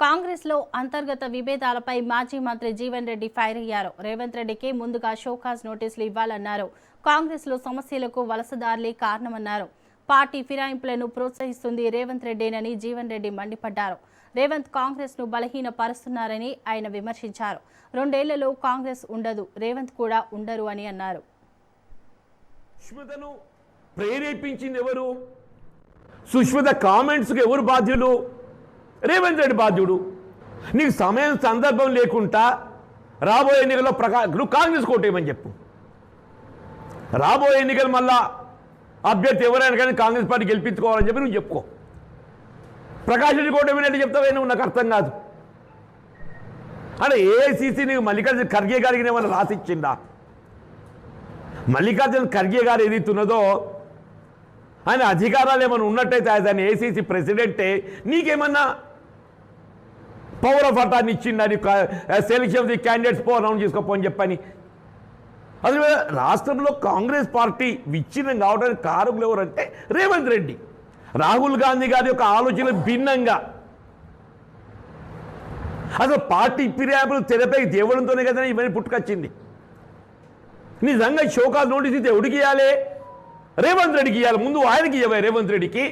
కాంగ్రెస్లో అంతర్గత విభేదాలపై మాజీ మంత్రి జీవన్ రెడ్డి ఫైర్ అయ్యారు. రేవంత్ రెడ్డికి ముందుగా షోకాజ్ నోటీసులు ఇవ్వాలన్నారు. కాంగ్రెస్లో సమస్యలకు వలసదారులే కారణమన్నారు. పార్టీ ఫిరాయింపులను ప్రోత్సహిస్తుంది రేవంత్ రెడ్డేనని జీవన్ రెడ్డి మండిపడ్డారు. రేవంత్ కాంగ్రెస్ ను బలహీనపరుస్తున్నారని ఆయన విమర్శించారు. 2 ఏళ్లలో కాంగ్రెస్ ఉండదు, రేవంత్ కూడా ఉండరు అని అన్నారు. సుష్మితను ప్రేరేపించింది ఎవరు? సుష్మిత కామెంట్స్కి ఎవరు బాధ్యులు? రేవంత్ రెడ్డి బాధ్యుడు. నీకు సమయం సందర్భం లేకుండా రాబోయే ఎన్నికల్లో నువ్వు కాంగ్రెస్ కోటేయమని చెప్పు. రాబోయే ఎన్నికలు మళ్ళా అభ్యర్థి ఎవరైనా కానీ కాంగ్రెస్ పార్టీ గెలిపించుకోవాలని చెప్పి నువ్వు చెప్పుకో. ప్రకాష్ రెడ్డి కోటేమని చెప్తావే నువ్వు? నాకు అర్థం కాదు. అంటే ఏఐసీసీ నీకు మల్లికార్జున ఖర్గే గారికి ఏమైనా రాసిచ్చిందా? మల్లికార్జున ఖర్గే గారు ఏదైతున్నదో ఆయన అధికారాలు ఏమైనా ఉన్నట్టయితే ఆయన ఏఐసీసీ ప్రెసిడెంటే నీకేమన్నా పవర్ ఆఫ్ అటార్నీ ఇచ్చిండని selection of the candidates announce చేసుకోపోని చెప్పని. అది రాష్ట్రంలో కాంగ్రెస్ పార్టీ విచ్ఛిన్నం కావడానికి కారకులు ఎవరంటే రేవంత్ రెడ్డి. రాహుల్ గాంధీ గారి యొక్క ఆలోచన భిన్నంగా అసలు పార్టీ ఫిర్యాదులు తెరపై తేవడంతోనే కదా ఇవన్నీ పుట్టుకొచ్చింది. నిజంగా షోకాజ్ నోటీస్ ఇస్తే ఎవడికి ఇవ్వాలి? రేవంత్ రెడ్డికి ఇవ్వాలి. ముందు ఆయనకి ఇవ్వాలి రేవంత్ రెడ్డికి.